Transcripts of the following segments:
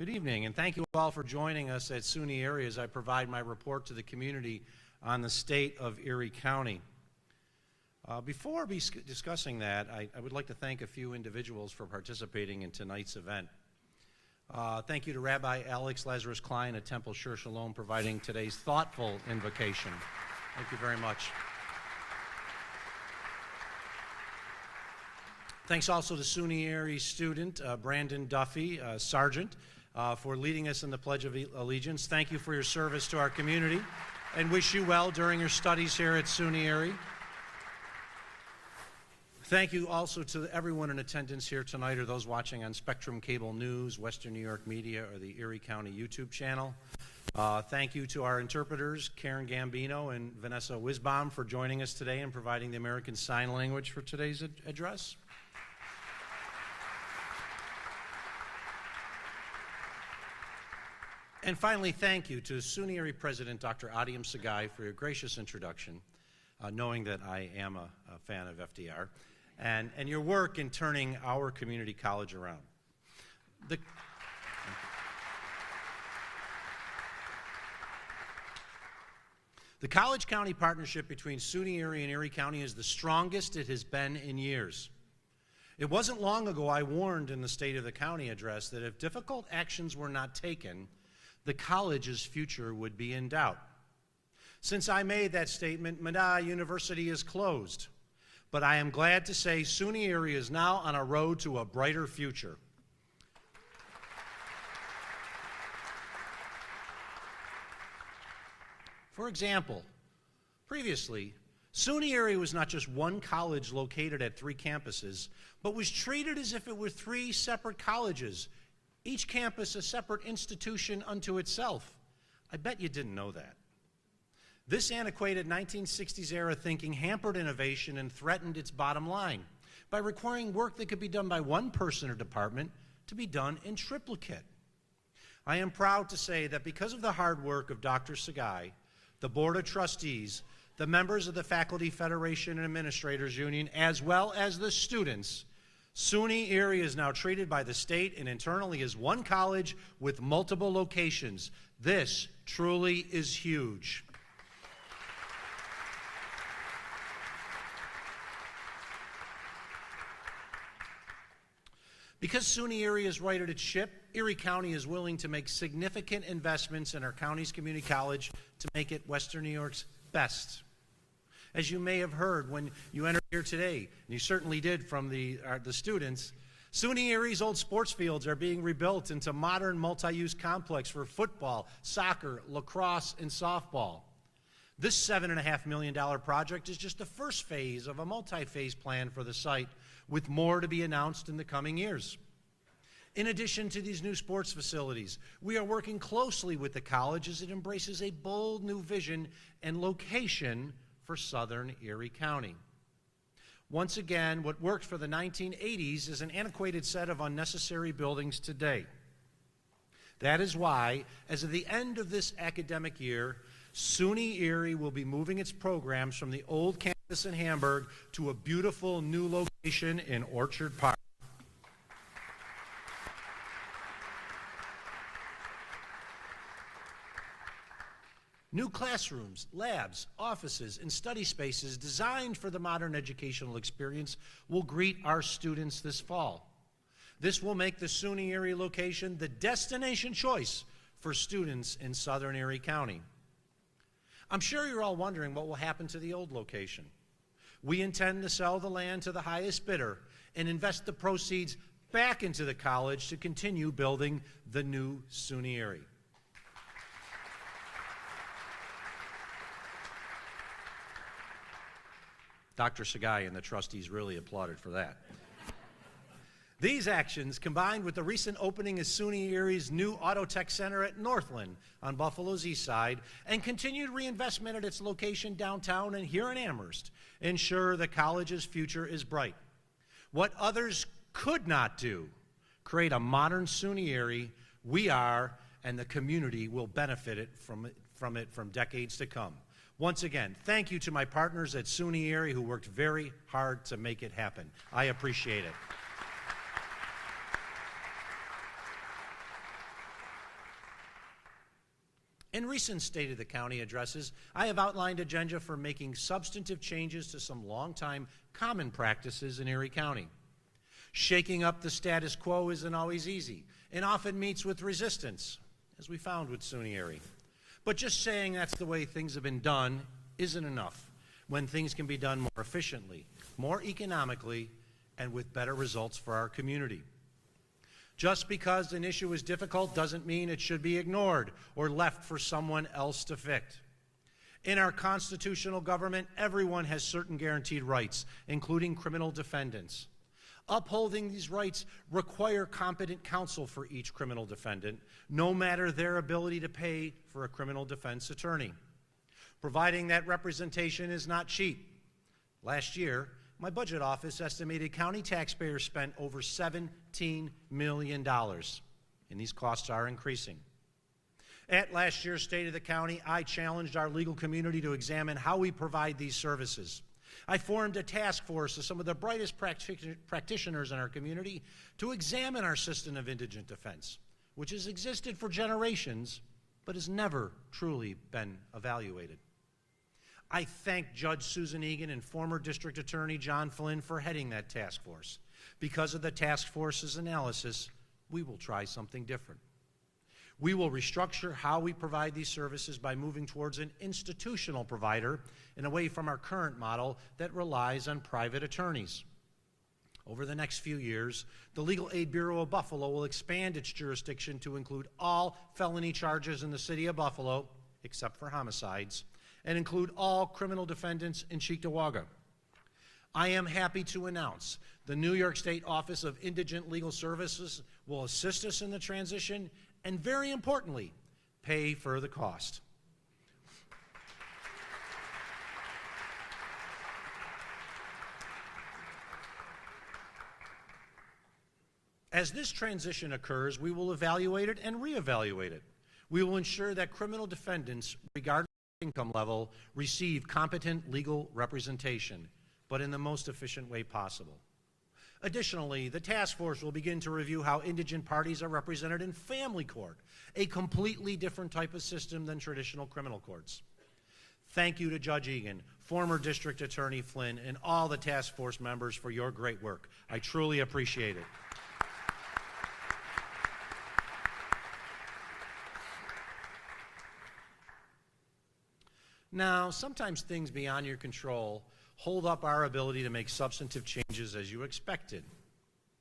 Good evening, and thank you all for joining us at SUNY Erie as I provide my report to the community on the state of Erie County. Before discussing that, I would like to thank a few individuals for participating in tonight's event. Thank you to Rabbi Alex Lazarus Klein at Temple Shur Shalom providing today's thoughtful invocation. Thank you very much. Thanks also to SUNY Erie student Brandon Duffy, Sergeant, for leading us in the Pledge of Allegiance. Thank you for your service to our community and wish you well during your studies here at SUNY Erie. Thank you also to everyone in attendance here tonight or those watching on Spectrum Cable News, Western New York Media, or the Erie County YouTube channel. Thank you to our interpreters, Karen Gambino and Vanessa Wisbaum, for joining us today and providing the American Sign Language for today's address. And finally, thank you to SUNY Erie President Dr. Adiam Sagai for your gracious introduction, knowing that I am a fan of FDR, and your work in turning our community college around. The college-county partnership between SUNY Erie and Erie County is the strongest it has been in years. It wasn't long ago I warned in the State of the County address that if difficult actions were not taken, the college's future would be in doubt. Since I made that statement, Mada University is closed, but I am glad to say SUNY Erie is now on a road to a brighter future. For example, previously, SUNY Erie was not just one college located at 3 campuses, but was treated as if it were 3 separate colleges, each campus a separate institution unto itself. I bet you didn't know that. This antiquated 1960s-era thinking hampered innovation and threatened its bottom line by requiring work that could be done by one person or department to be done in triplicate. I am proud to say that because of the hard work of Dr. Sagai, the Board of Trustees, the members of the Faculty Federation and Administrators Union, as well as the students, SUNY Erie is now treated by the state and internally as one college with multiple locations. This truly is huge. Because SUNY Erie is right at its ship, Erie County is willing to make significant investments in our county's community college to make it Western New York's best. As you may have heard when you entered here today, and you certainly did from the students, SUNY Erie's old sports fields are being rebuilt into modern multi-use complex for football, soccer, lacrosse, and softball. This $7.5 million project is just the first phase of a multi-phase plan for the site, with more to be announced in the coming years. In addition to these new sports facilities, we are working closely with the college as it embraces a bold new vision and location for Southern Erie County. Once again, what worked for the 1980s is an antiquated set of unnecessary buildings today. That is why, as of the end of this academic year, SUNY Erie will be moving its programs from the old campus in Hamburg to a beautiful new location in Orchard Park. New classrooms, labs, offices, and study spaces designed for the modern educational experience will greet our students this fall. This will make the SUNY Erie location the destination choice for students in Southern Erie County. I'm sure you're all wondering what will happen to the old location. We intend to sell the land to the highest bidder and invest the proceeds back into the college to continue building the new SUNY Erie. Dr. Sagai and the trustees really applauded for that. These actions, combined with the recent opening of SUNY Erie's new Auto Tech Center at Northland on Buffalo's east side, and continued reinvestment at its location downtown and here in Amherst, ensure the college's future is bright. What others could not do, create a modern SUNY Erie, we are, and the community will benefit from decades to come. Once again, thank you to my partners at SUNY Erie who worked very hard to make it happen. I appreciate it. In recent State of the County addresses, I have outlined an agenda for making substantive changes to some longtime common practices in Erie County. Shaking up the status quo isn't always easy and often meets with resistance, as we found with SUNY Erie. But just saying that's the way things have been done isn't enough when things can be done more efficiently, more economically, and with better results for our community. Just because an issue is difficult doesn't mean it should be ignored or left for someone else to fix. In our constitutional government, everyone has certain guaranteed rights, including criminal defendants. Upholding these rights require competent counsel for each criminal defendant, no matter their ability to pay for a criminal defense attorney. Providing that representation is not cheap. Last year, my budget office estimated county taxpayers spent over $17 million, and these costs are increasing. At last year's State of the County, I challenged our legal community to examine how we provide these services. I formed a task force of some of the brightest practitioners in our community to examine our system of indigent defense, which has existed for generations but has never truly been evaluated. I thank Judge Susan Egan and former District Attorney John Flynn for heading that task force. Because of the task force's analysis, we will try something different. We will restructure how we provide these services by moving towards an institutional provider and away from our current model that relies on private attorneys. Over the next few years, the Legal Aid Bureau of Buffalo will expand its jurisdiction to include all felony charges in the city of Buffalo, except for homicides, and include all criminal defendants in Cheektowaga. I am happy to announce the New York State Office of Indigent Legal Services will assist us in the transition and, very importantly, pay for the cost. As this transition occurs, we will evaluate it and reevaluate it. We will ensure that criminal defendants, regardless of income level, receive competent legal representation, but in the most efficient way possible. Additionally, the task force will begin to review how indigent parties are represented in family court, a completely different type of system than traditional criminal courts. Thank you to Judge Egan, former District Attorney Flynn, and all the task force members for your great work. I truly appreciate it. Now, sometimes things beyond your control hold up our ability to make substantive changes as you expected,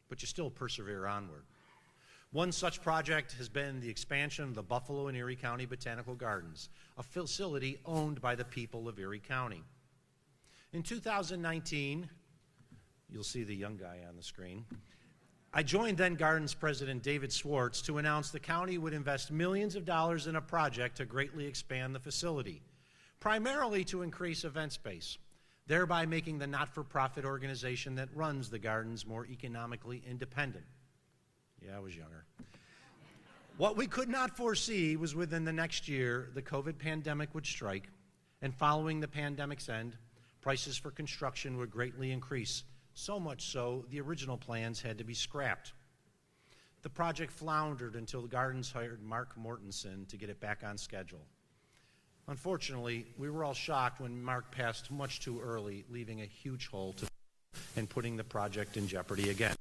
but you still persevere onward. One such project has been the expansion of the Buffalo and Erie County Botanical Gardens, a facility owned by the people of Erie County. In 2019, you'll see the young guy on the screen, I joined then Gardens President David Swartz to announce the county would invest millions of dollars in a project to greatly expand the facility, primarily to increase event space, thereby making the not-for-profit organization that runs the gardens more economically independent. Yeah, I was younger. What we could not foresee was within the next year, the COVID pandemic would strike, and following the pandemic's end, prices for construction would greatly increase, so much so the original plans had to be scrapped. The project floundered until the gardens hired Mark Mortensen to get it back on schedule. Unfortunately, we were all shocked when Mark passed much too early, leaving a huge hole to and putting the project in jeopardy again.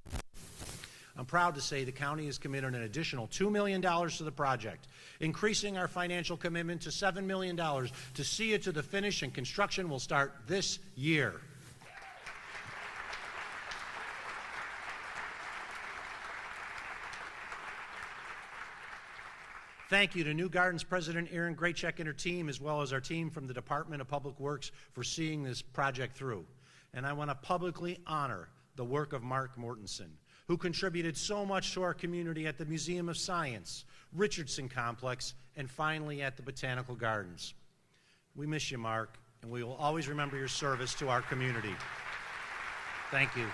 I'm proud to say the county has committed an additional $2 million to the project, increasing our financial commitment to $7 million to see it to the finish, and construction will start this year. Thank you to new Gardens President Erin Graycheck and her team, as well as our team from the Department of Public Works, for seeing this project through. And I want to publicly honor the work of Mark Mortensen, who contributed so much to our community at the Museum of Science, Richardson Complex, and finally at the Botanical Gardens. We miss you, Mark, and we will always remember your service to our community. Thank you.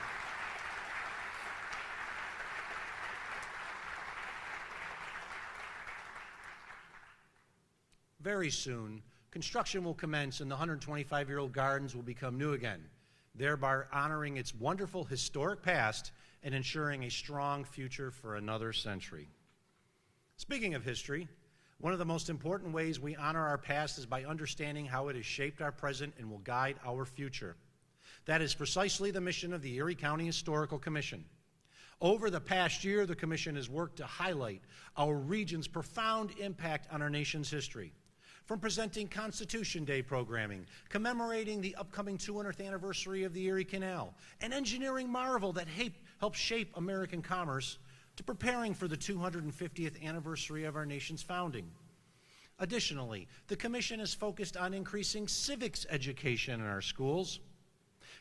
Very soon, construction will commence and the 125-year-old gardens will become new again, thereby honoring its wonderful historic past and ensuring a strong future for another century. Speaking of history, One of the most important ways we honor our past is by understanding how it has shaped our present and will guide our future. That is precisely the mission of the Erie County Historical Commission. Over the past year, the Commission has worked to highlight our region's profound impact on our nation's history. From presenting Constitution Day programming, commemorating the upcoming 200th anniversary of the Erie Canal, an engineering marvel that helped shape American commerce, to preparing for the 250th anniversary of our nation's founding. Additionally, the Commission is focused on increasing civics education in our schools.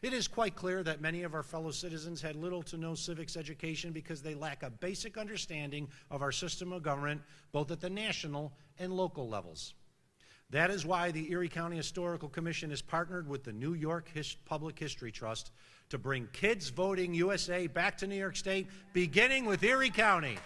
It is quite clear that many of our fellow citizens had little to no civics education because they lack a basic understanding of our system of government, both at the national and local levels. That is why the Erie County Historical Commission has partnered with the New York Public History Trust to bring Kids Voting USA back to New York State, beginning with Erie County.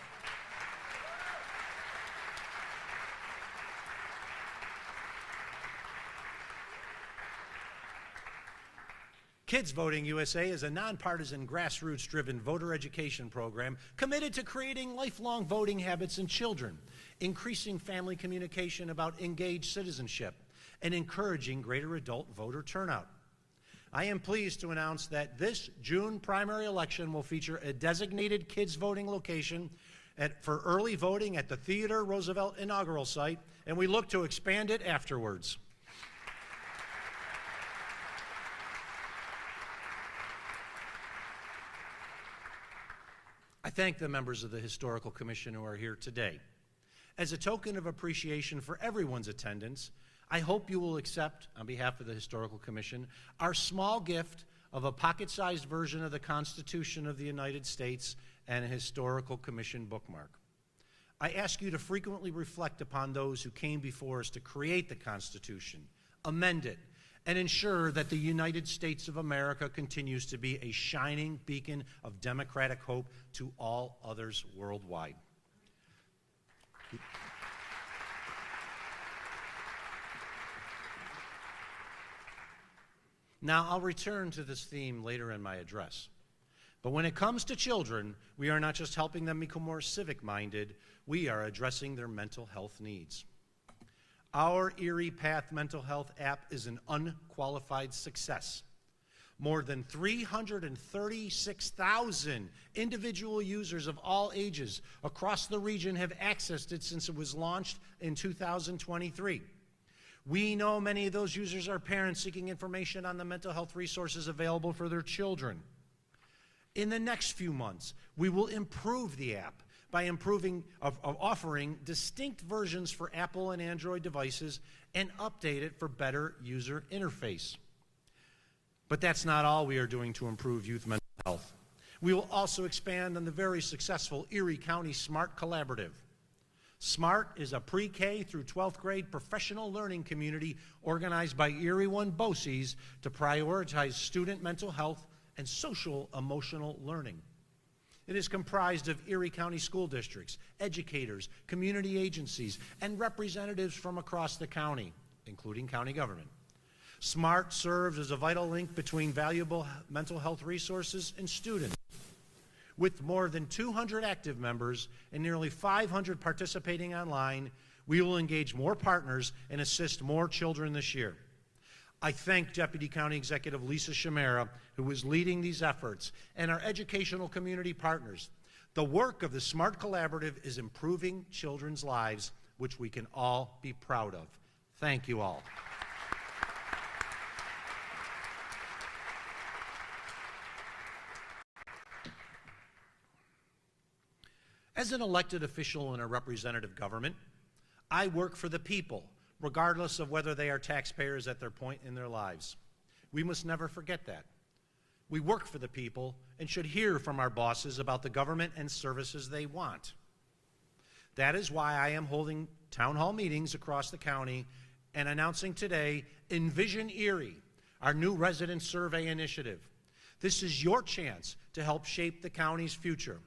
Kids Voting USA is a nonpartisan, grassroots-driven voter education program committed to creating lifelong voting habits in children, increasing family communication about engaged citizenship, and encouraging greater adult voter turnout. I am pleased to announce that this June primary election will feature a designated kids voting location for early voting at the Theodore Roosevelt inaugural site, and we look to expand it afterwards. I thank the members of the Historical Commission who are here today. As a token of appreciation for everyone's attendance, I hope you will accept, on behalf of the Historical Commission, our small gift of a pocket-sized version of the Constitution of the United States and a Historical Commission bookmark. I ask you to frequently reflect upon those who came before us to create the Constitution, amend it, and ensure that the United States of America continues to be a shining beacon of democratic hope to all others worldwide. Now, I'll return to this theme later in my address. But when it comes to children, we are not just helping them become more civic-minded, we are addressing their mental health needs. Our Erie Path mental health app is an unqualified success. More than 336,000 individual users of all ages across the region have accessed it since it was launched in 2023. We know many of those users are parents seeking information on the mental health resources available for their children. In the next few months, we will improve the app by offering distinct versions for Apple and Android devices and update it for better user interface. But that's not all we are doing to improve youth mental health. We will also expand on the very successful Erie County SMART Collaborative. SMART is a pre-K through 12th grade professional learning community organized by Erie One BOCES to prioritize student mental health and social emotional learning. It is comprised of Erie County school districts, educators, community agencies, and representatives from across the county, including county government. SMART serves as a vital link between valuable mental health resources and students. With more than 200 active members and nearly 500 participating online, we will engage more partners and assist more children this year. I thank Deputy County Executive Lisa Shamera, who is leading these efforts, and our educational community partners. The work of the SMART Collaborative is improving children's lives, which we can all be proud of. Thank you all. As an elected official in a representative government, I work for the people, regardless of whether they are taxpayers at their point in their lives. We must never forget that. We work for the people and should hear from our bosses about the government and services they want. That is why I am holding town hall meetings across the county and announcing today Envision Erie, our new resident survey initiative. This is your chance to help shape the county's future.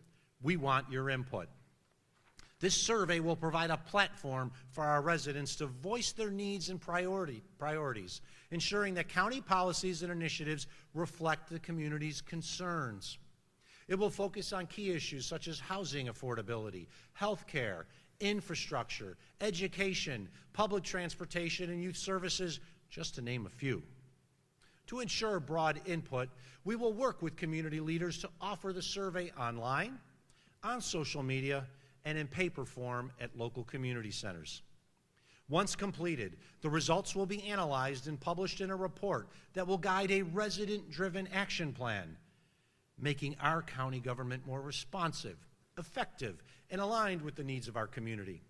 We want your input. This survey will provide a platform for our residents to voice their needs and priorities, ensuring that county policies and initiatives reflect the community's concerns. It will focus on key issues such as housing affordability, health care, infrastructure, education, public transportation, and youth services, just to name a few. To ensure broad input, we will work with community leaders to offer the survey online, on social media, and in paper form at local community centers. Once completed, the results will be analyzed and published in a report that will guide a resident-driven action plan, making our county government more responsive, effective, and aligned with the needs of our community.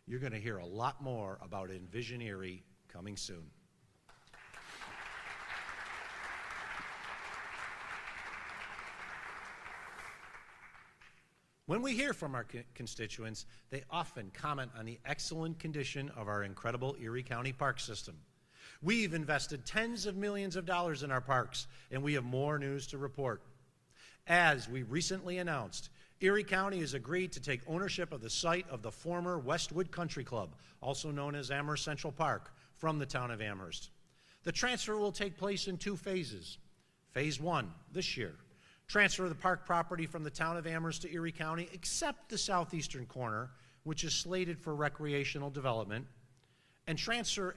You're going to hear a lot more about Envision Erie coming soon. When we hear from our constituents, they often comment on the excellent condition of our incredible Erie County park system. We've invested tens of millions of dollars in our parks, and we have more news to report. As we recently announced, Erie County has agreed to take ownership of the site of the former Westwood Country Club, also known as Amherst Central Park, from the town of Amherst. The transfer will take place in 2 phases. Phase 1, this year. Transfer the park property from the town of Amherst to Erie County, except the southeastern corner, which is slated for recreational development. And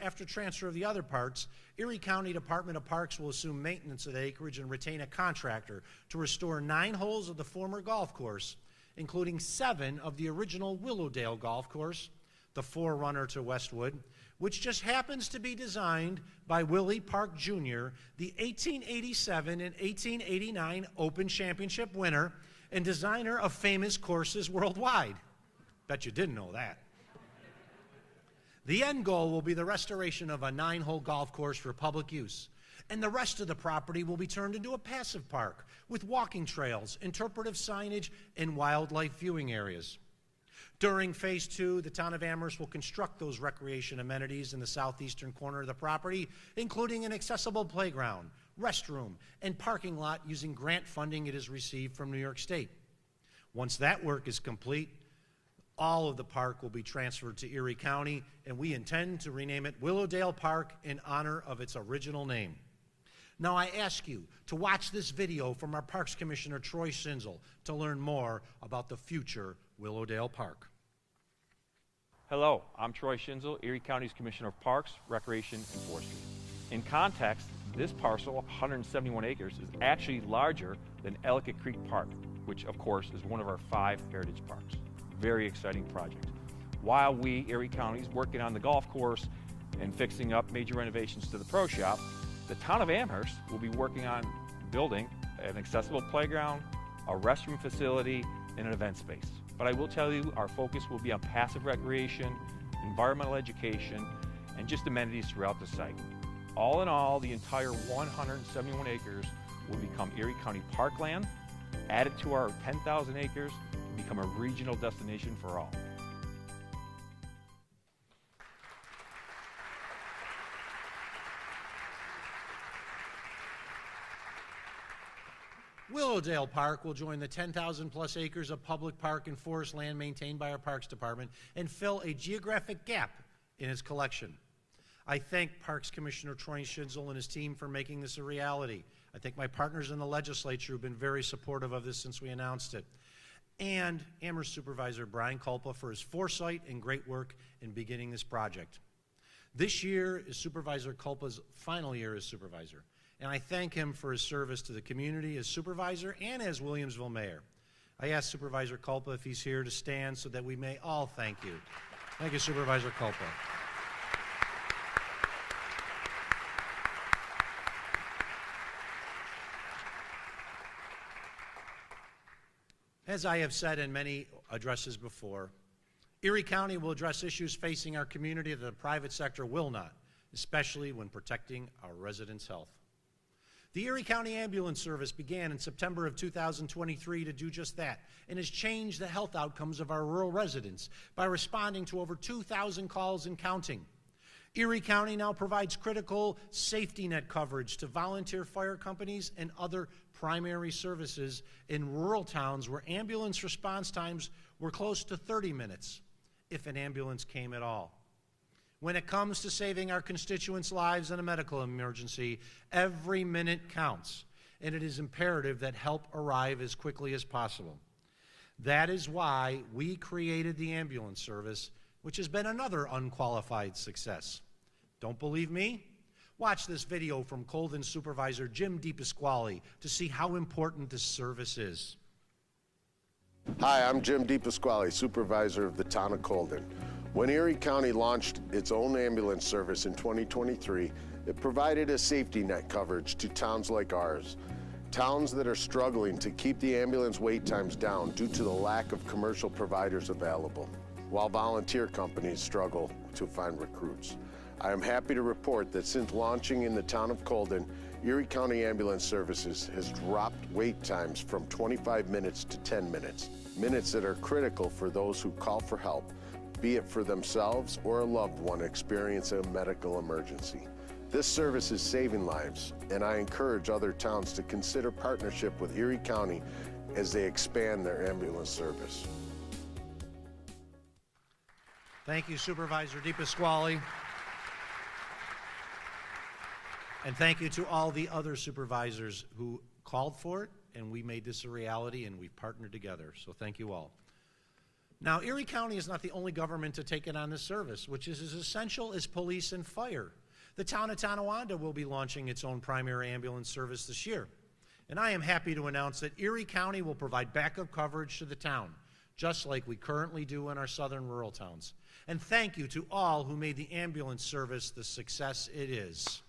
after transfer of the other parts, Erie County Department of Parks will assume maintenance of the acreage and retain a contractor to restore 9 holes of the former golf course, including 7 of the original Willowdale golf course, the forerunner to Westwood, which just happens to be designed by Willie Park Jr., the 1887 and 1889 Open Championship winner and designer of famous courses worldwide. Bet you didn't know that. The end goal will be the restoration of a 9-hole golf course for public use, and the rest of the property will be turned into a passive park with walking trails, interpretive signage, and wildlife viewing areas. During Phase 2, the town of Amherst will construct those recreation amenities in the southeastern corner of the property, including an accessible playground, restroom, and parking lot using grant funding it has received from New York State. Once that work is complete, all of the park will be transferred to Erie County, and we intend to rename it Willowdale Park in honor of its original name. Now I ask you to watch this video from our Parks Commissioner Troy Schinzel to learn more about the future Willowdale Park. Hello, I'm Troy Schinzel, Erie County's Commissioner of Parks, Recreation, and Forestry. In context, this parcel, 171 acres, is actually larger than Ellicott Creek Park, which of course is one of our 5 heritage parks. Very exciting project. While we, Erie County, is working on the golf course and fixing up major renovations to the pro shop, the town of Amherst will be working on building an accessible playground, a restroom facility, and an event space. But I will tell you, our focus will be on passive recreation, environmental education, and just amenities throughout the site. All in all, the entire 171 acres will become Erie County parkland, added to our 10,000 acres, and become a regional destination for all. Willowdale Park will join the 10,000 plus acres of public park and forest land maintained by our Parks Department and fill a geographic gap in its collection. I thank Parks Commissioner Troy Schinzel and his team for making this a reality. I thank my partners in the legislature who've been very supportive of this since we announced it. And Amherst Supervisor Brian Kulpa for his foresight and great work in beginning this project. This year is Supervisor Kulpa's final year as supervisor, and I thank him for his service to the community as supervisor and as Williamsville mayor. I ask Supervisor Kulpa if he's here to stand so that we may all thank you. Thank you, Supervisor Kulpa. As I have said in many addresses before, Erie County will address issues facing our community that the private sector will not, especially when protecting our residents' health. The Erie County Ambulance Service began in September of 2023 to do just that and has changed the health outcomes of our rural residents by responding to over 2,000 calls and counting. Erie County now provides critical safety net coverage to volunteer fire companies and other primary services in rural towns where ambulance response times were close to 30 minutes, if an ambulance came at all. When it comes to saving our constituents' lives in a medical emergency, every minute counts, and it is imperative that help arrive as quickly as possible. That is why we created the ambulance service, which has been another unqualified success. Don't believe me? Watch this video from Colden Supervisor Jim DePasquale to see how important this service is. Hi, I'm Jim DePasquale, Supervisor of the Town of Colden. When Erie County launched its own ambulance service in 2023, it provided a safety net coverage to towns like ours. Towns that are struggling to keep the ambulance wait times down due to the lack of commercial providers available, while volunteer companies struggle to find recruits. I am happy to report that since launching in the town of Colden, Erie County Ambulance Services has dropped wait times from 25 minutes to 10 minutes, minutes that are critical for those who call for help, be it for themselves or a loved one experiencing a medical emergency. This service is saving lives, and I encourage other towns to consider partnership with Erie County as they expand their ambulance service. Thank you, Supervisor DePasquale. And thank you to all the other supervisors who called for it, and we made this a reality, and we've partnered together. So thank you all. Now, Erie County is not the only government to take it on this service, which is as essential as police and fire. The town of Tonawanda will be launching its own primary ambulance service this year. And I am happy to announce that Erie County will provide backup coverage to the town, just like we currently do in our southern rural towns. And thank you to all who made the ambulance service the success it is.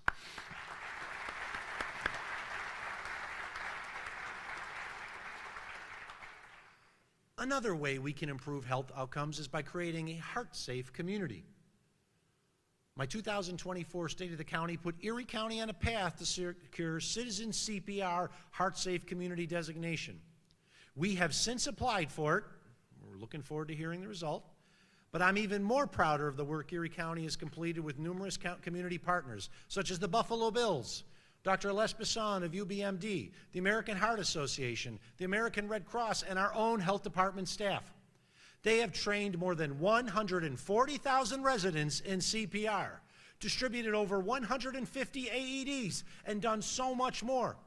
Another way we can improve health outcomes is by creating a heart-safe community. My 2024 State of the County put Erie County on a path to secure Citizen CPR Heart-Safe Community designation. We have since applied for it. We're looking forward to hearing the result. But I'm even more prouder of the work Erie County has completed with numerous community partners, such as the Buffalo Bills, Dr. Les Bisson of UBMD, the American Heart Association, the American Red Cross, and our own health department staff. They have trained more than 140,000 residents in CPR, distributed over 150 AEDs, and done so much more.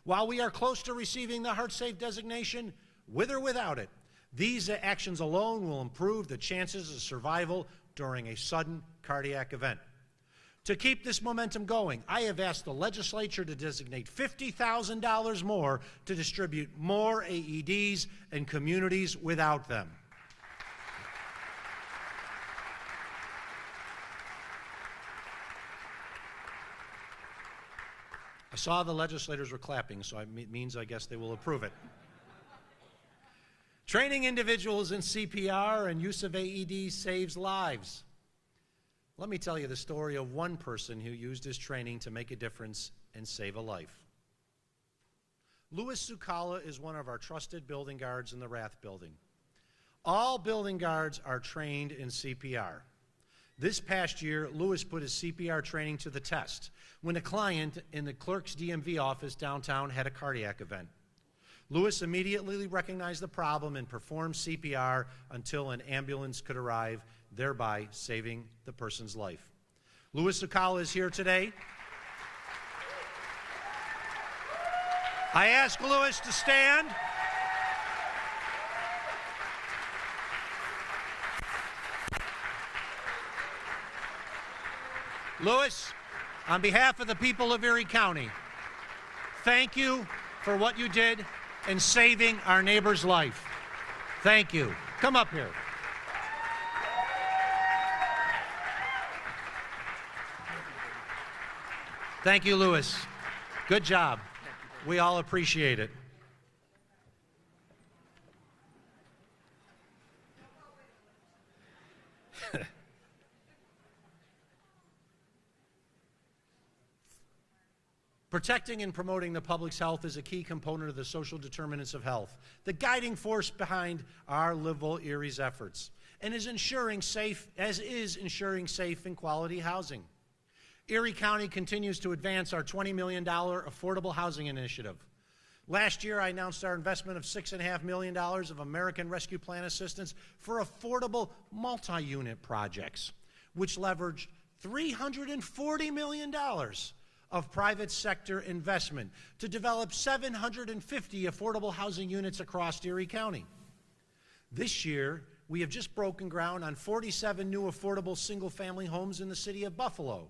While we are close to receiving the HeartSafe designation, with or without it, these actions alone will improve the chances of survival during a sudden cardiac event. To keep this momentum going, I have asked the legislature to designate $50,000 more to distribute more AEDs in communities without them. I saw the legislators were clapping, so it means I guess they will approve it. Training individuals in CPR and use of AEDs saves lives. Let me tell you the story of one person who used his training to make a difference and save a life. Louis Zucala is one of our trusted building guards in the Rath building. All building guards are trained in CPR. This past year, Louis put his CPR training to the test when a client in the clerk's DMV office downtown had a cardiac event. Louis immediately recognized the problem and performed CPR until an ambulance could arrive, thereby saving the person's life. Louis Zucala is here today. I ask Louis to stand. Louis, on behalf of the people of Erie County, thank you for what you did in saving our neighbor's life. Thank you. Come up here. Thank you, Louis. Good job. We all appreciate it. Protecting and promoting the public's health is a key component of the social determinants of health, the guiding force behind our Livable Erie's efforts, and is ensuring safe and quality housing. Erie County continues to advance our $20 million affordable housing initiative. Last year, I announced our investment of $6.5 million of American Rescue Plan assistance for affordable multi-unit projects, which leveraged $340 million of private sector investment to develop 750 affordable housing units across Erie County. This year, we have just broken ground on 47 new affordable single-family homes in the city of Buffalo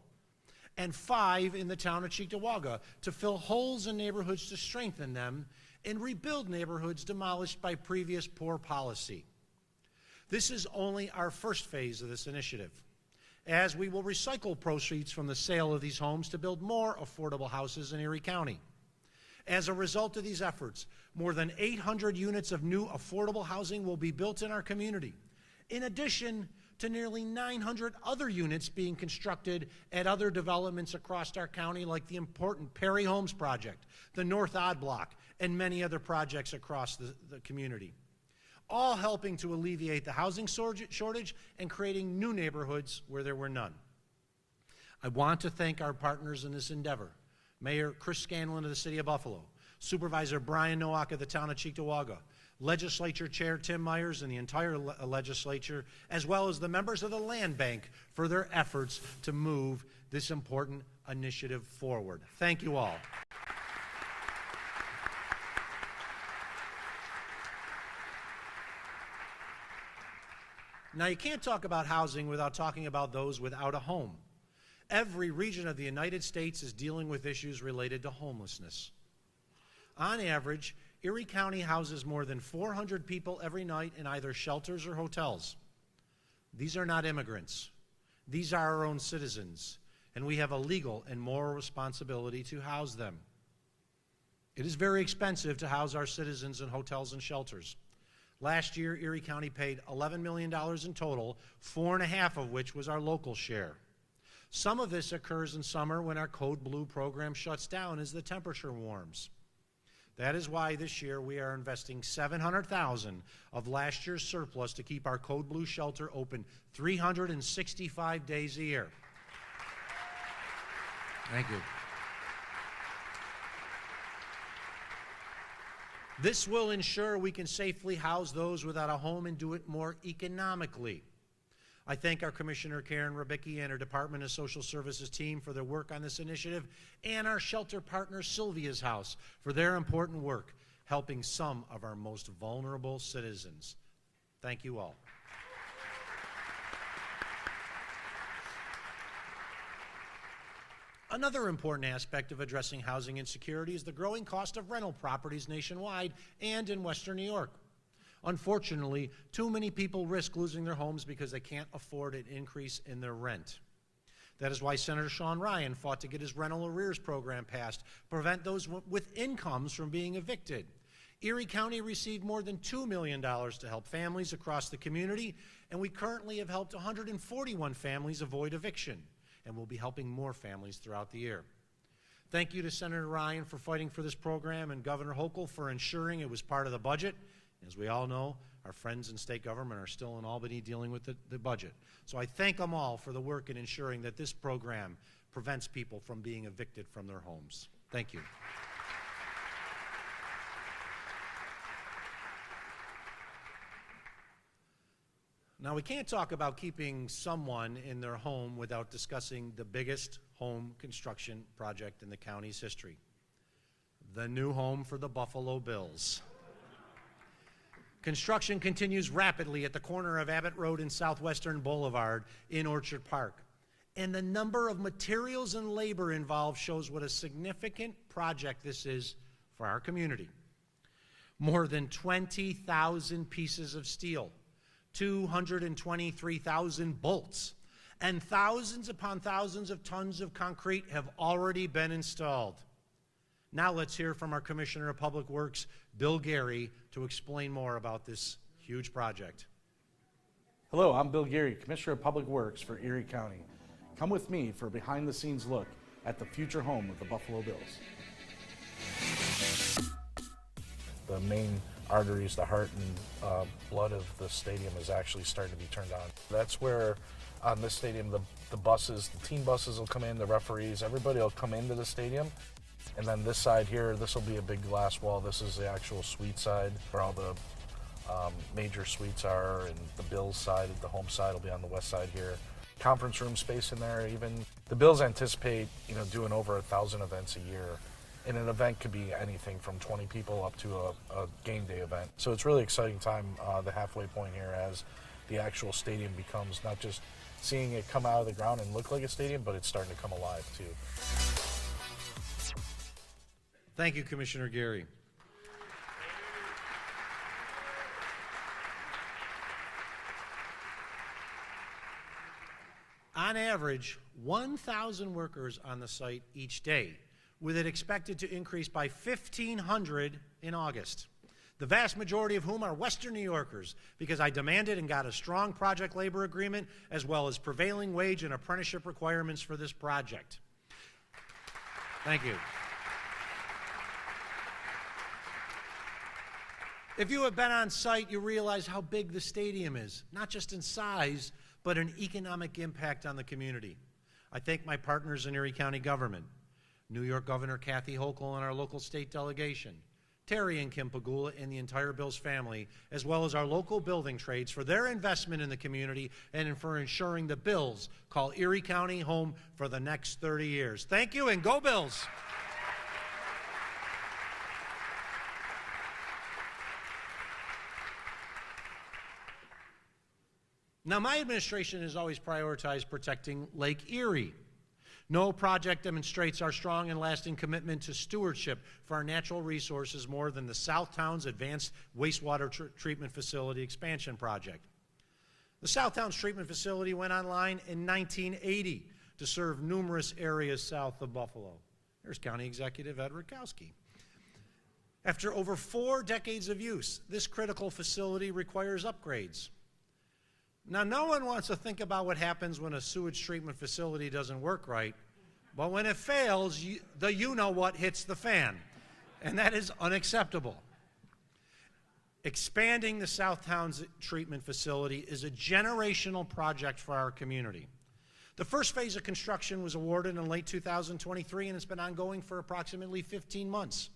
and 5 in the town of Cheektowaga to fill holes in neighborhoods to strengthen them and rebuild neighborhoods demolished by previous poor policy. This is only our first phase of this initiative, as we will recycle proceeds from the sale of these homes to build more affordable houses in Erie County. As a result of these efforts, more than 800 units of new affordable housing will be built in our community, in addition to nearly 900 other units being constructed at other developments across our county, like the important Perry Homes project, the North Odd Block, and many other projects across the community, all helping to alleviate the housing shortage and creating new neighborhoods where there were none. I want to thank our partners in this endeavor: Mayor Chris Scanlon of the City of Buffalo, Supervisor Brian Nowak of the town of Cheektowaga, Legislature Chair Tim Myers and the entire legislature, as well as the members of the Land Bank for their efforts to move this important initiative forward. Thank you all. Now, you can't talk about housing without talking about those without a home. Every region of the United States is dealing with issues related to homelessness. On average, Erie County houses more than 400 people every night in either shelters or hotels. These are not immigrants. These are our own citizens, and we have a legal and moral responsibility to house them. It is very expensive to house our citizens in hotels and shelters. Last year, Erie County paid $11 million in total, 4.5 of which was our local share. Some of this occurs in summer when our Code Blue program shuts down as the temperature warms. That is why this year we are investing $700,000 of last year's surplus to keep our Code Blue shelter open 365 days a year. Thank you. This will ensure we can safely house those without a home and do it more economically. I thank our Commissioner Karen Rabicki and her Department of Social Services team for their work on this initiative, and our shelter partner Sylvia's House for their important work helping some of our most vulnerable citizens. Thank you all. Another important aspect of addressing housing insecurity is the growing cost of rental properties nationwide and in Western New York. Unfortunately, too many people risk losing their homes because they can't afford an increase in their rent. That is why Senator Sean Ryan fought to get his rental arrears program passed to prevent those with incomes from being evicted. Erie County received more than $2 million to help families across the community, and we currently have helped 141 families avoid eviction, and we'll be helping more families throughout the year. Thank you to Senator Ryan for fighting for this program and Governor Hochul for ensuring it was part of the budget. As we all know, our friends in state government are still in Albany dealing with the budget. So I thank them all for the work in ensuring that this program prevents people from being evicted from their homes. Thank you. Now, we can't talk about keeping someone in their home without discussing the biggest home construction project in the county's history, the new home for the Buffalo Bills. Construction continues rapidly at the corner of Abbott Road and Southwestern Boulevard in Orchard Park, and the number of materials and labor involved shows what a significant project this is for our community. More than 20,000 pieces of steel, 223,000 bolts, and thousands upon thousands of tons of concrete have already been installed. Now let's hear from our Commissioner of Public Works, Bill Gary, to explain more about this huge project. Hello, I'm Bill Gary, Commissioner of Public Works for Erie County. Come with me for a behind-the-scenes look at the future home of the Buffalo Bills. The main arteries, the heart and blood of the stadium is actually starting to be turned on. That's where on this stadium the buses, the team buses will come in, the referees, everybody will come into the stadium. And then this side here, this will be a big glass wall. This is the actual suite side where all the major suites are, and the Bills side, the home side will be on the west side here. Conference room space in there even. The Bills anticipate, doing over 1,000 events a year. And an event could be anything from 20 people up to a game day event. So it's really exciting time, the halfway point here, as the actual stadium becomes not just seeing it come out of the ground and look like a stadium, but it's starting to come alive too. Thank you, Commissioner Gary. On average, 1,000 workers on the site each day, with it expected to increase by 1,500 in August. The vast majority of whom are Western New Yorkers, because I demanded and got a strong project labor agreement, as well as prevailing wage and apprenticeship requirements for this project. Thank you. If you have been on site, you realize how big the stadium is, not just in size, but an economic impact on the community. I thank my partners in Erie County government, New York Governor Kathy Hochul and our local state delegation, Terry and Kim Pagula and the entire Bills family, as well as our local building trades for their investment in the community and for ensuring the Bills call Erie County home for the next 30 years. Thank you, and go Bills! Now, my administration has always prioritized protecting Lake Erie. No project demonstrates our strong and lasting commitment to stewardship for our natural resources more than the Southtowns Advanced Wastewater Treatment Facility Expansion Project. The Southtowns Treatment Facility went online in 1980 to serve numerous areas south of Buffalo. There's County Executive Ed Rutkowski. After over 4 decades of use, this critical facility requires upgrades. Now, no one wants to think about what happens when a sewage treatment facility doesn't work right, but when it fails, the you-know-what hits the fan, and that is unacceptable. Expanding the Southtowns treatment facility is a generational project for our community. The first phase of construction was awarded in late 2023, and it's been ongoing for approximately 15 months.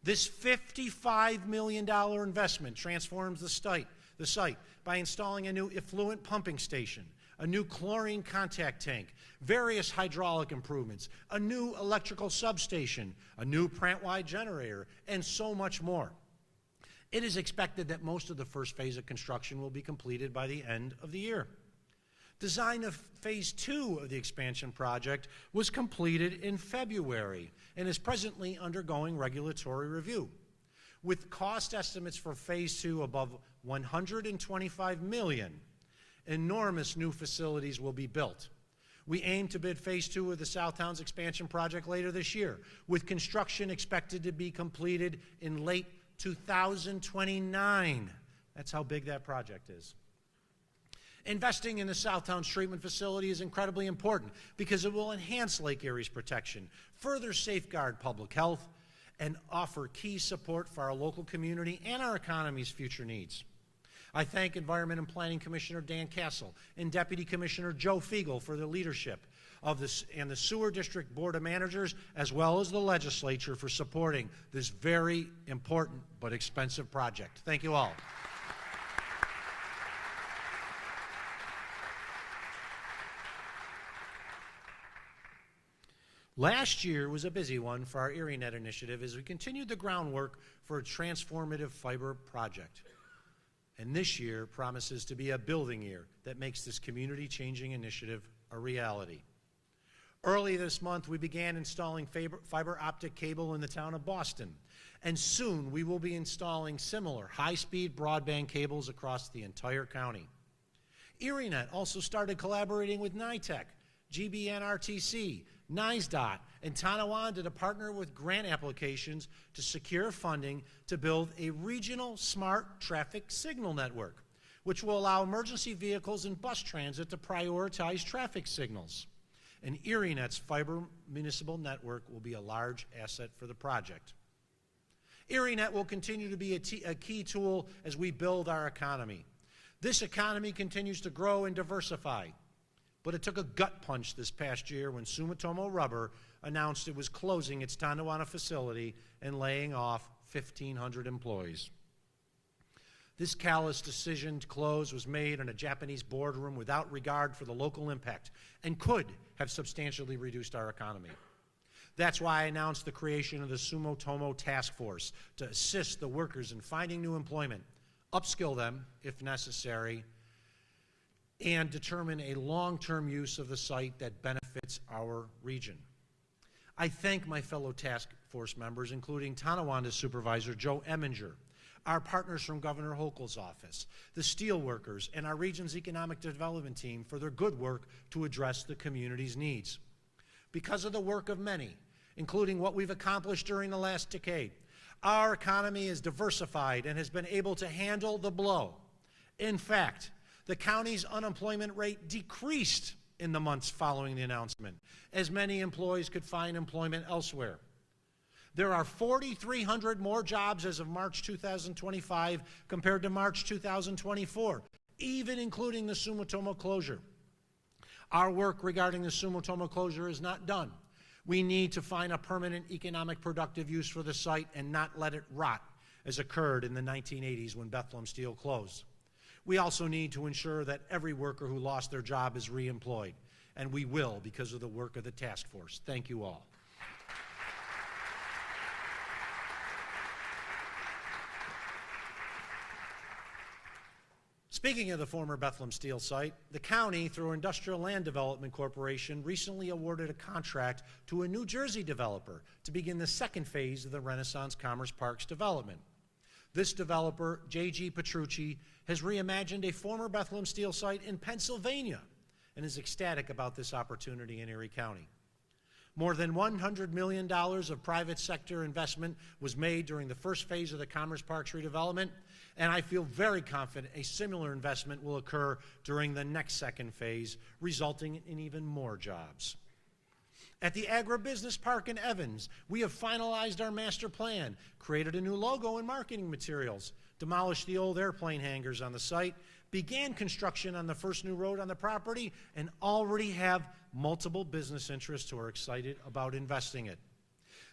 This $55 million investment transforms the site by installing a new effluent pumping station, a new chlorine contact tank, various hydraulic improvements, a new electrical substation, a new plant-wide generator, and so much more. It is expected that most of the first phase of construction will be completed by the end of the year. Design of phase 2 of the expansion project was completed in February and is presently undergoing regulatory review. With cost estimates for phase 2 above $125 million, enormous new facilities will be built. We aim to bid phase 2 of the Southtowns expansion project later this year, with construction expected to be completed in late 2029. That's how big that project is. Investing in the Southtowns treatment facility is incredibly important because it will enhance Lake Erie's protection, further safeguard public health, and offer key support for our local community and our economy's future needs. I thank Environment and Planning Commissioner Dan Castle and Deputy Commissioner Joe Fiegel for their leadership of this, and the Sewer District Board of Managers, as well as the legislature, for supporting this very important but expensive project. Thank you all. Last year was a busy one for our ErieNet initiative as we continued the groundwork for a transformative fiber project. And this year promises to be a building year that makes this community-changing initiative a reality. Early this month, we began installing fiber optic cable in the town of Boston, and soon we will be installing similar high-speed broadband cables across the entire county. ErieNet also started collaborating with NITEC, GBNRTC, NISDOT, and Tonawanda to partner with grant applications to secure funding to build a regional smart traffic signal network, which will allow emergency vehicles and bus transit to prioritize traffic signals. And ErieNet's fiber municipal network will be a large asset for the project. ErieNet will continue to be a key tool as we build our economy. This economy continues to grow and diversify. But it took a gut punch this past year when Sumitomo Rubber announced it was closing its Tonawanda facility and laying off 1,500 employees. This callous decision to close was made in a Japanese boardroom without regard for the local impact and could have substantially reduced our economy. That's why I announced the creation of the Sumotomo Task Force to assist the workers in finding new employment, upskill them if necessary, and determine a long-term use of the site that benefits our region. I thank my fellow task force members, including Tonawanda Supervisor Joe Eminger, our partners from Governor Hochul's office, the steelworkers, and our region's economic development team for their good work to address the community's needs. Because of the work of many, including what we've accomplished during the last decade, our economy is diversified and has been able to handle the blow. In fact, the county's unemployment rate decreased in the months following the announcement, as many employees could find employment elsewhere. There are 4,300 more jobs as of March 2025 compared to March 2024, even including the Sumitomo closure. Our work regarding the Sumitomo closure is not done. We need to find a permanent economic productive use for the site and not let it rot, as occurred in the 1980s when Bethlehem Steel closed. We also need to ensure that every worker who lost their job is reemployed, and we will because of the work of the task force. Thank you all. Speaking of the former Bethlehem Steel site, the county, through Industrial Land Development Corporation, recently awarded a contract to a New Jersey developer to begin the second phase of the Renaissance Commerce Parks development. This developer, J.G. Petrucci, has reimagined a former Bethlehem Steel site in Pennsylvania and is ecstatic about this opportunity in Erie County. More than $100 million of private sector investment was made during the first phase of the Commerce Parks redevelopment, and I feel very confident a similar investment will occur during the next second phase, resulting in even more jobs. At the Agribusiness Park in Evans, we have finalized our master plan, created a new logo and marketing materials, demolished the old airplane hangars on the site, began construction on the first new road on the property, and already have multiple business interests who are excited about investing it.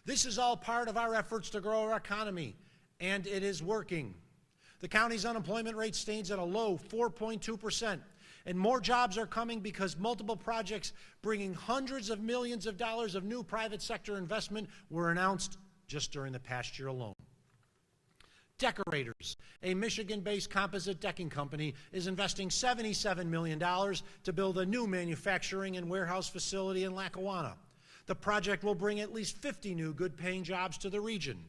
This is all part of our efforts to grow our economy, and it is working. The county's unemployment rate stands at a low 4.2%, and more jobs are coming because multiple projects bringing hundreds of millions of dollars of new private sector investment were announced just during the past year alone. Decorators, a Michigan-based composite decking company, is investing $77 million to build a new manufacturing and warehouse facility in Lackawanna. The project will bring at least 50 new good-paying jobs to the region.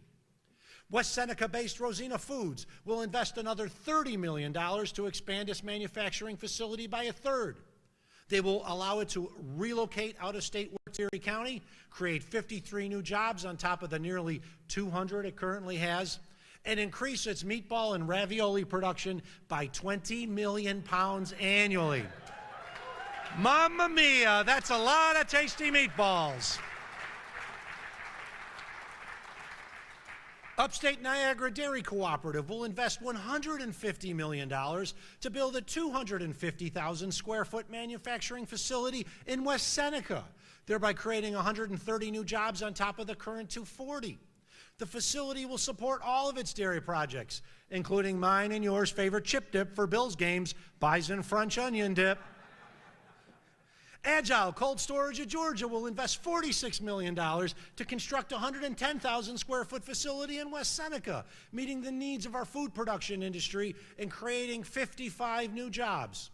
West Seneca-based Rosina Foods will invest another $30 million to expand its manufacturing facility by a third. They will allow it to relocate out-of-state work to Erie County, create 53 new jobs on top of the nearly 200 it currently has, and increase its meatball and ravioli production by 20 million pounds annually. Mamma mia, that's a lot of tasty meatballs. Upstate Niagara Dairy Cooperative will invest $150 million to build a 250,000 square foot manufacturing facility in West Seneca, thereby creating 130 new jobs on top of the current 240. The facility will support all of its dairy projects, including mine and yours favorite chip dip for Bills games, Bison French onion dip. Agile Cold Storage of Georgia will invest $46 million to construct a 110,000 square foot facility in West Seneca, meeting the needs of our food production industry and creating 55 new jobs.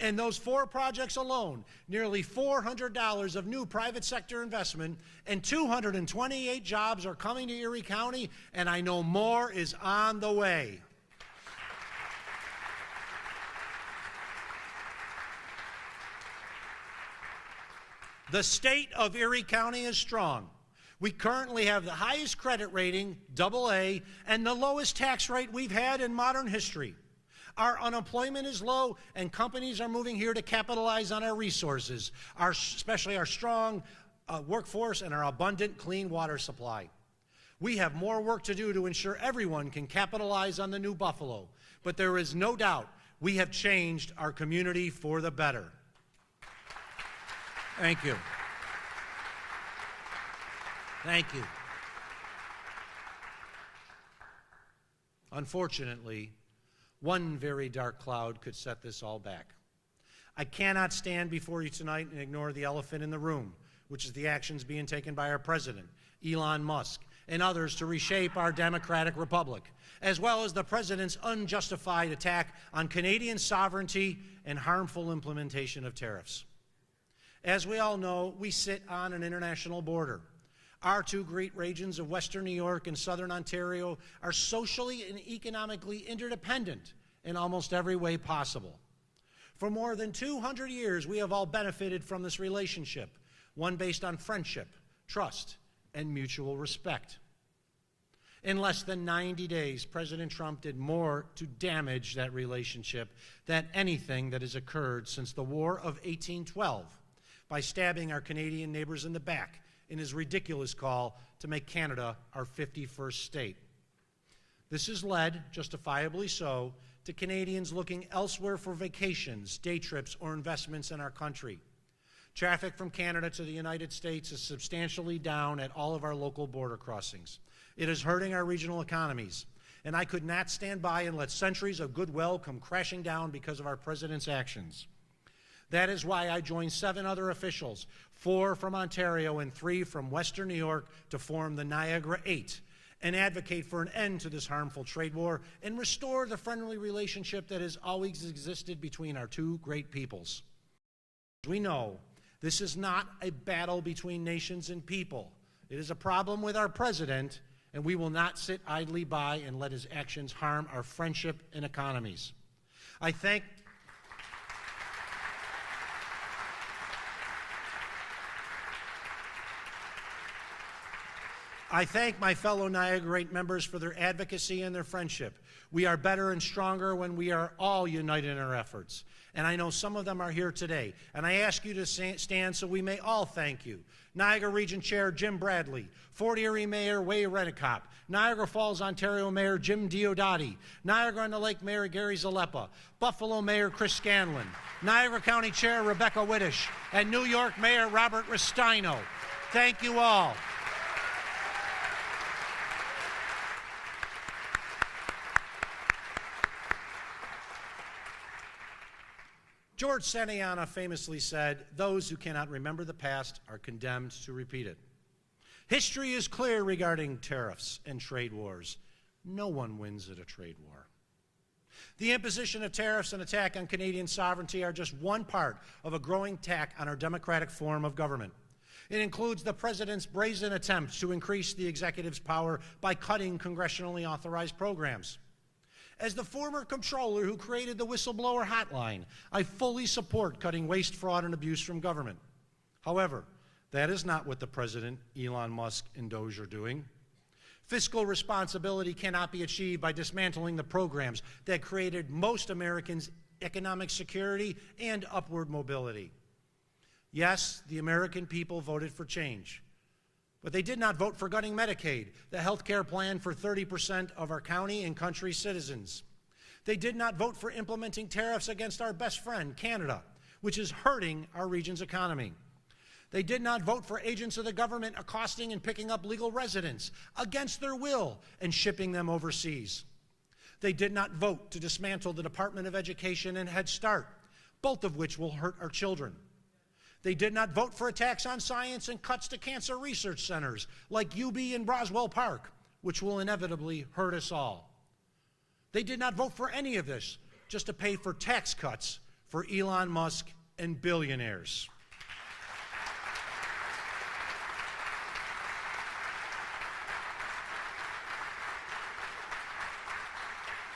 And those four projects alone, nearly $400 of new private sector investment and 228 jobs are coming to Erie County, and I know more is on the way. The state of Erie County is strong. We currently have the highest credit rating, AA, and the lowest tax rate we've had in modern history. Our unemployment is low, and companies are moving here to capitalize on our resources, especially our strong workforce and our abundant clean water supply. We have more work to do to ensure everyone can capitalize on the new Buffalo, but there is no doubt we have changed our community for the better. Thank you. Thank you. Unfortunately, one very dark cloud could set this all back. I cannot stand before you tonight and ignore the elephant in the room, which is the actions being taken by our president, Elon Musk, and others to reshape our democratic republic, as well as the president's unjustified attack on Canadian sovereignty and harmful implementation of tariffs. As we all know, we sit on an international border. Our two great regions of Western New York and Southern Ontario are socially and economically interdependent in almost every way possible. For more than 200 years, we have all benefited from this relationship, one based on friendship, trust, and mutual respect. In less than 90 days, President Trump did more to damage that relationship than anything that has occurred since the War of 1812 by stabbing our Canadian neighbors in the back in his ridiculous call to make Canada our 51st state. This has led, justifiably so, to Canadians looking elsewhere for vacations, day trips, or investments in our country. Traffic from Canada to the United States is substantially down at all of our local border crossings. It is hurting our regional economies, and I could not stand by and let centuries of goodwill come crashing down because of our president's actions. That is why I joined 7 other officials, 4 from Ontario and 3 from Western New York, to form the Niagara 8 and advocate for an end to this harmful trade war and restore the friendly relationship that has always existed between our two great peoples. As we know, this is not a battle between nations and people. It is a problem with our president, and we will not sit idly by and let his actions harm our friendship and economies. I thank my fellow Niagara 8 members for their advocacy and their friendship. We are better and stronger when we are all united in our efforts. And I know some of them are here today. And I ask you to stand so we may all thank you. Niagara Region Chair Jim Bradley, Fort Erie Mayor Way Redekop, Niagara Falls, Ontario Mayor Jim Diodati, Niagara-on-the-Lake Mayor Gary Zalepa, Buffalo Mayor Chris Scanlon, Niagara County Chair Rebecca Widdish, and New York Mayor Robert Restaino. Thank you all. George Santayana famously said, "Those who cannot remember the past are condemned to repeat it." History is clear regarding tariffs and trade wars. No one wins at a trade war. The imposition of tariffs and attack on Canadian sovereignty are just one part of a growing attack on our democratic form of government. It includes the president's brazen attempt to increase the executive's power by cutting congressionally authorized programs. As the former comptroller who created the whistleblower hotline, I fully support cutting waste, fraud, and abuse from government. However, that is not what the president, Elon Musk, and Doge are doing. Fiscal responsibility cannot be achieved by dismantling the programs that created most Americans' economic security and upward mobility. Yes, the American people voted for change. But they did not vote for gutting Medicaid, the health care plan for 30% of our county and country citizens. They did not vote for implementing tariffs against our best friend, Canada, which is hurting our region's economy. They did not vote for agents of the government accosting and picking up legal residents against their will and shipping them overseas. They did not vote to dismantle the Department of Education and Head Start, both of which will hurt our children. They did not vote for attacks on science and cuts to cancer research centers like UB and Roswell Park, which will inevitably hurt us all. They did not vote for any of this just to pay for tax cuts for Elon Musk and billionaires.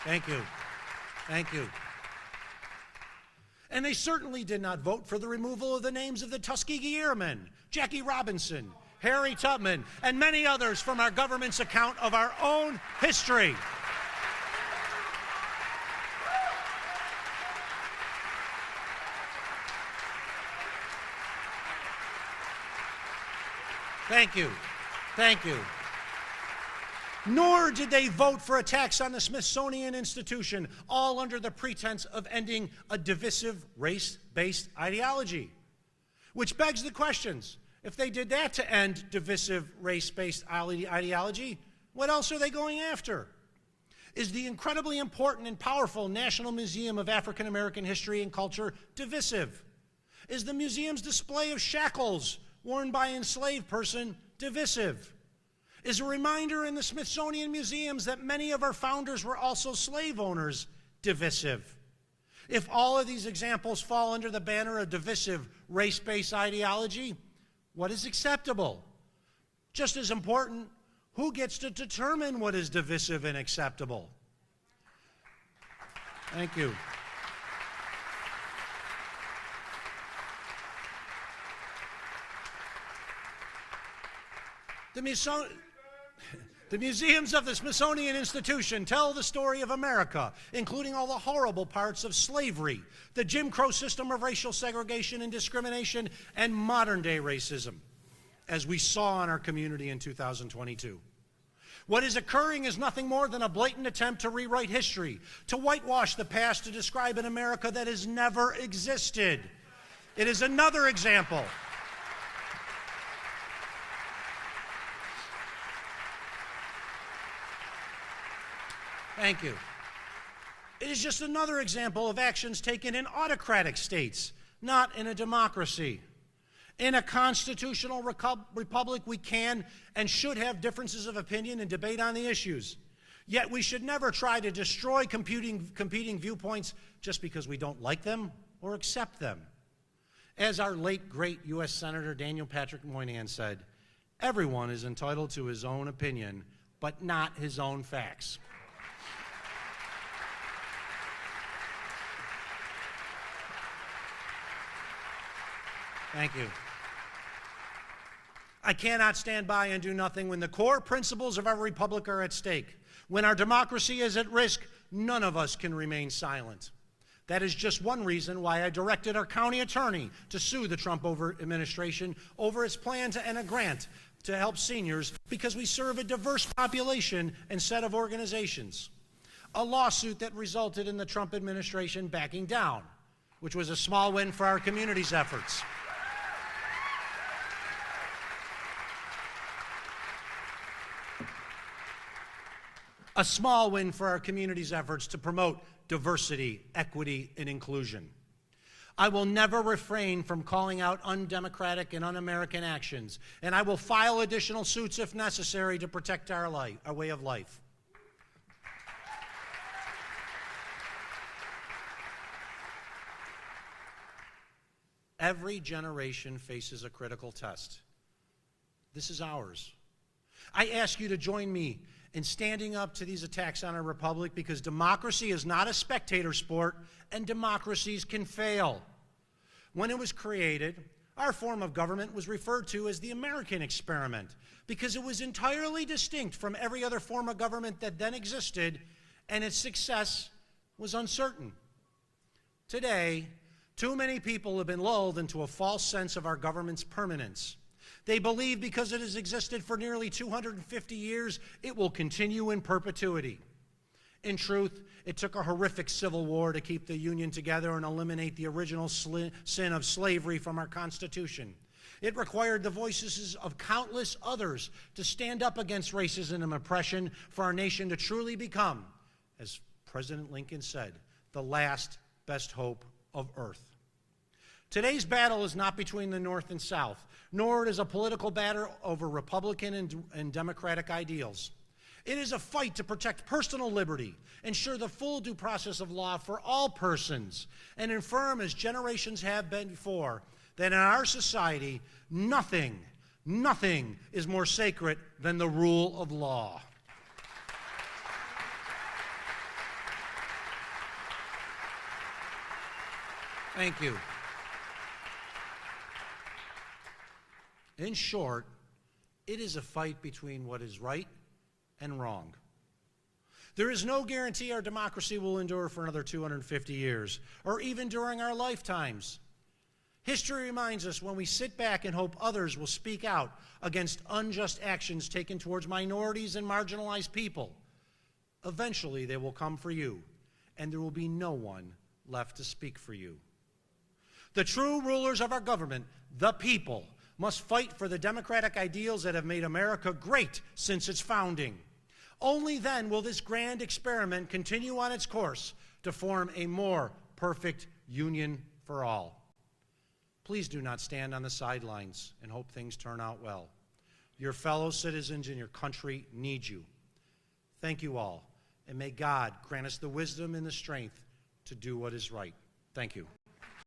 Thank you. Thank you. And they certainly did not vote for the removal of the names of the Tuskegee Airmen, Jackie Robinson, Harry Tubman, and many others from our government's account of our own history. Thank you. Thank you. Nor did they vote for attacks on the Smithsonian Institution, all under the pretense of ending a divisive race-based ideology. Which begs the questions, if they did that to end divisive race-based ideology, what else are they going after? Is the incredibly important and powerful National Museum of African American History and Culture divisive? Is the museum's display of shackles worn by an enslaved person divisive? Is a reminder in the Smithsonian museums that many of our founders were also slave owners divisive? If all of these examples fall under the banner of divisive race-based ideology, what is acceptable? Just as important, who gets to determine what is divisive and acceptable? Thank you. The museums of the Smithsonian Institution tell the story of America, including all the horrible parts of slavery, the Jim Crow system of racial segregation and discrimination, and modern-day racism, as we saw in our community in 2022. What is occurring is nothing more than a blatant attempt to rewrite history, to whitewash the past, to describe an America that has never existed. It is another example. Thank you. It is just another example of actions taken in autocratic states, not in a democracy. In a constitutional republic, we can and should have differences of opinion and debate on the issues. Yet we should never try to destroy competing viewpoints just because we don't like them or accept them. As our late, great U.S. Senator Daniel Patrick Moynihan said, everyone is entitled to his own opinion, but not his own facts. Thank you. I cannot stand by and do nothing when the core principles of our republic are at stake. When our democracy is at risk, none of us can remain silent. That is just one reason why I directed our county attorney to sue the Trump administration over its plan to end a grant to help seniors because we serve a diverse population and set of organizations. A lawsuit that resulted in the Trump administration backing down, which was a small win for our community's efforts. A small win for our community's efforts to promote diversity, equity, and inclusion. I will never refrain from calling out undemocratic and un-American actions, and I will file additional suits if necessary to protect our way of life. Every generation faces a critical test. This is ours. I ask you to join me in standing up to these attacks on our republic, because democracy is not a spectator sport and democracies can fail. When it was created, our form of government was referred to as the American experiment because it was entirely distinct from every other form of government that then existed, and its success was uncertain. Today, too many people have been lulled into a false sense of our government's permanence. They believe because it has existed for nearly 250 years, it will continue in perpetuity. In truth, it took a horrific civil war to keep the Union together and eliminate the original sin of slavery from our Constitution. It required the voices of countless others to stand up against racism and oppression for our nation to truly become, as President Lincoln said, the last best hope of earth. Today's battle is not between the North and South, nor is a political battle over Republican and Democratic ideals. It is a fight to protect personal liberty, ensure the full due process of law for all persons, and affirm, as generations have been before, that in our society, nothing is more sacred than the rule of law. Thank you. In short, it is a fight between what is right and wrong. There is no guarantee our democracy will endure for another 250 years, or even during our lifetimes. History reminds us when we sit back and hope others will speak out against unjust actions taken towards minorities and marginalized people, eventually they will come for you, and there will be no one left to speak for you. The true rulers of our government, the people, must fight for the democratic ideals that have made America great since its founding. Only then will this grand experiment continue on its course to form a more perfect union for all. Please do not stand on the sidelines and hope things turn out well. Your fellow citizens in your country need you. Thank you all, and may God grant us the wisdom and the strength to do what is right. Thank you.